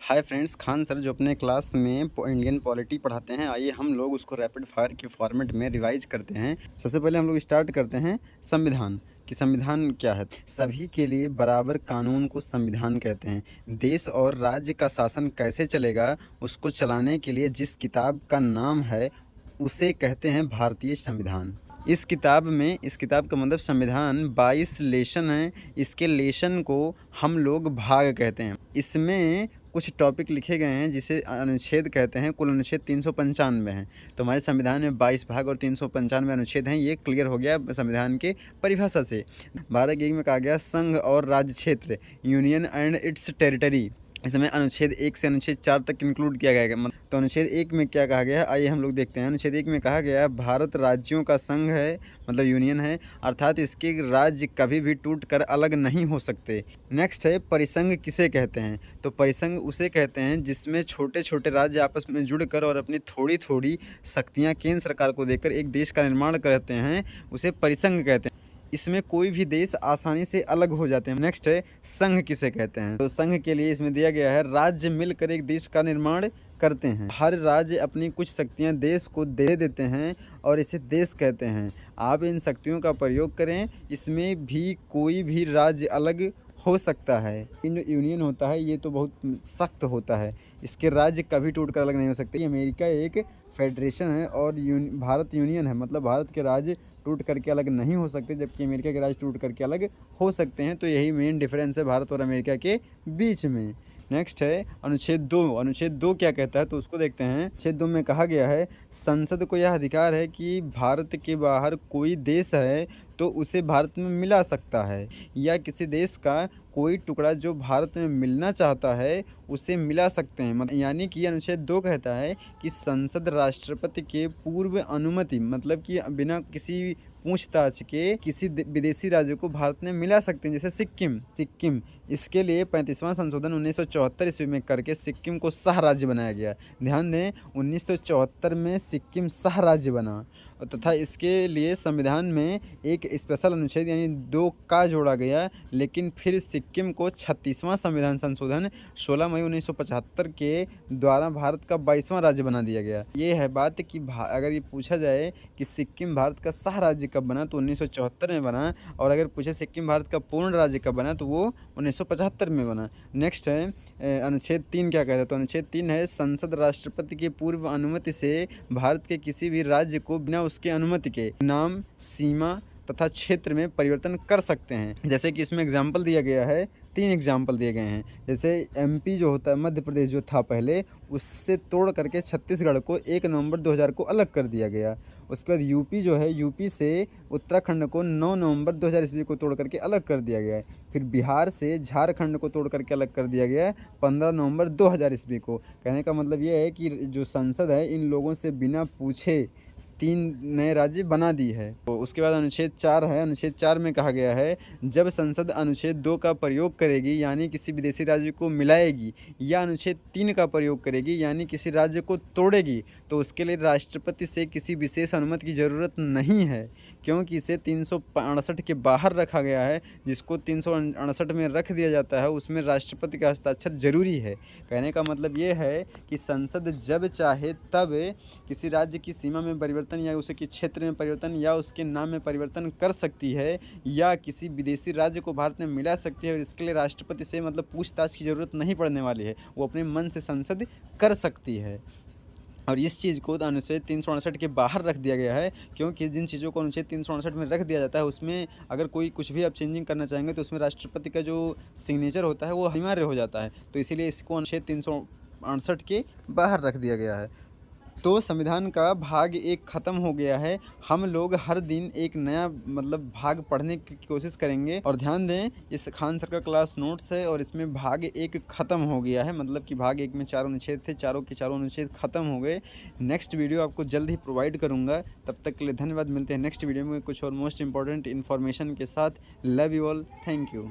Hi friends, Khan sir जो अपने class में इंडियन पॉलिटी पढ़ाते हैं, आइए हम लोग उसको रैपिड फायर के फॉर्मेट में रिवाइज करते हैं। सबसे पहले हम लोग स्टार्ट करते हैं संविधान कि संविधान क्या है। सभी के लिए बराबर कानून को संविधान कहते हैं। देश और राज्य का शासन कैसे चलेगा, उसको चलाने के लिए जिस किताब का नाम है उसे कहते हैं भारतीय संविधान। इस किताब का मतलब संविधान 22 लेसन है। इसके लेसन को हम लोग भाग कहते हैं। इसमें कुछ टॉपिक लिखे गए हैं जिसे अनुच्छेद कहते हैं। कुल अनुच्छेद 395 हैं। तो हमारे संविधान में 22 भाग और 395 अनुच्छेद हैं। ये क्लियर हो गया संविधान के परिभाषा से। 12 में कहा गया संघ और राज्य क्षेत्र, यूनियन एंड इट्स टेरिटरी। इसमें अनुच्छेद 1 से अनुच्छेद 4 तक इंक्लूड किया गया है। तो अनुच्छेद 1 में क्या कहा गया है, आइए हम लोग देखते हैं। अनुच्छेद 1 में कहा गया है भारत राज्यों का संघ है, मतलब यूनियन है, अर्थात इसके राज्य कभी भी टूट कर अलग नहीं हो सकते। नेक्स्ट है परिसंघ किसे कहते हैं। तो परिसंघ उसे कहते हैं जिसमें छोटे छोटे राज्य आपस में जुड़कर और अपनी थोड़ी थोड़ी शक्तियाँ केंद्र सरकार को देकर एक देश का निर्माण करते हैं, उसे परिसंघ कहते हैं। इसमें कोई भी देश आसानी से अलग हो जाते हैं। नेक्स्ट है संघ किसे कहते हैं। तो संघ के लिए इसमें दिया गया है राज्य मिलकर एक देश का निर्माण करते हैं। हर राज्य अपनी कुछ शक्तियां देश को दे देते हैं और इसे देश कहते हैं। आप इन शक्तियों का प्रयोग करें, इसमें भी कोई भी राज्य अलग हो सकता है। इन जो यूनियन होता है ये तो बहुत सख्त होता है, इसके राज्य कभी टूट कर अलग नहीं हो सकते। अमेरिका एक फेडरेशन है और भारत यूनियन है, मतलब भारत के राज्य टूट करके अलग नहीं हो सकते, जबकि अमेरिका के राज्य टूट करके अलग हो सकते हैं। तो यही मेन डिफरेंस है भारत और अमेरिका के बीच में। नेक्स्ट है अनुच्छेद 2। अनुच्छेद 2 क्या कहता है, तो उसको देखते हैं। अनुच्छेद 2 में कहा गया है संसद को यह अधिकार है कि भारत के बाहर कोई देश है तो उसे भारत में मिला सकता है, या किसी देश का कोई टुकड़ा जो भारत में मिलना चाहता है उसे मिला सकते हैं। मतलब यानी कि अनुच्छेद 2 कहता है कि संसद राष्ट्रपति के पूर्व अनुमति, मतलब कि बिना किसी पूछताछ के किसी विदेशी राज्य को भारत में मिला सकते हैं। जैसे सिक्किम इसके लिए 35वां संशोधन 1974 ईस्वी में करके सिक्किम को सह राज्य बनाया गया। ध्यान दें, 1974 में सिक्किम सह राज्य बना, तथा इसके लिए संविधान में एक स्पेशल अनुच्छेद यानी 2 का जोड़ा गया। लेकिन फिर सिक्किम को 36वां संविधान संशोधन 16 मई 1975 के द्वारा भारत का 22वां राज्य बना दिया गया। ये है बात कि अगर ये पूछा जाए कि सिक्किम भारत का सह राज्य कब बना, तो 1974 में बना, और अगर पूछे सिक्किम भारत का पूर्ण राज्य कब बना, तो वो 1975 में बना। नेक्स्ट है अनुच्छेद 3 क्या कहता है। तो अनुच्छेद 3 है संसद राष्ट्रपति की पूर्व अनुमति से भारत के किसी भी राज्य को बिना उसके अनुमति के नाम, सीमा तथा क्षेत्र में परिवर्तन कर सकते हैं। जैसे कि इसमें एग्जाम्पल दिया गया है, 3 एग्जाम्पल दिए गए हैं। जैसे एमपी जो होता है, मध्य प्रदेश जो था पहले, उससे तोड़ करके छत्तीसगढ़ को 1 नवंबर 2000 को अलग कर दिया गया। उसके बाद यूपी जो है, यूपी से उत्तराखंड को 9 नवंबर 2000 ईस्वी को तोड़ करके अलग कर दिया गया है। फिर बिहार से झारखंड को तोड़ करके अलग कर दिया गया है 15 नवंबर 2000 ईस्वी को। कहने का मतलब ये है कि जो संसद है इन लोगों से बिना पूछे 3 नए राज्य बना दी है। तो उसके बाद अनुच्छेद 4 है। अनुच्छेद 4 में कहा गया है जब संसद अनुच्छेद 2 का प्रयोग करेगी यानी किसी विदेशी राज्य को मिलाएगी, या अनुच्छेद 3 का प्रयोग करेगी यानी किसी राज्य को तोड़ेगी, तो उसके लिए राष्ट्रपति से किसी विशेष अनुमति की ज़रूरत नहीं है, क्योंकि इसे 368 के बाहर रखा गया है। जिसको 368 में रख दिया जाता है उसमें राष्ट्रपति का हस्ताक्षर जरूरी है। कहने का मतलब ये है कि संसद जब चाहे तब किसी राज्य की सीमा में परिवर्तन या उसके क्षेत्र में परिवर्तन या उसके नाम में परिवर्तन कर सकती है, या किसी विदेशी राज्य को भारत में मिला सकती है, और इसके लिए राष्ट्रपति से मतलब पूछताछ की ज़रूरत नहीं पड़ने वाली है। वो अपने मन से संसद कर सकती है। और इस चीज़ को अनुच्छेद 368 के बाहर रख दिया गया है, क्योंकि जिन चीज़ों को अनुच्छेद 368 में रख दिया जाता है उसमें अगर कोई कुछ भी आप चेंजिंग करना चाहेंगे तो उसमें राष्ट्रपति का जो सिग्नेचर होता है वो अनिवार्य हो जाता है। तो इसीलिए इसको अनुच्छेद 368 के बाहर रख दिया गया है। तो संविधान का भाग 1 ख़त्म हो गया है। हम लोग हर दिन एक नया मतलब भाग पढ़ने की कोशिश करेंगे। और ध्यान दें, इस खान सर का क्लास नोट्स है और इसमें भाग 1 ख़त्म हो गया है, मतलब कि भाग 1 में 4 अनुच्छेद थे, चारों के चारों अनुच्छेद ख़त्म हो गए। नेक्स्ट वीडियो आपको जल्द ही प्रोवाइड करूँगा। तब तक के लिए धन्यवाद। मिलते हैं नेक्स्ट वीडियो में कुछ और मोस्ट इंपॉर्टेंट इन्फॉर्मेशन के साथ। Love you all, thank you.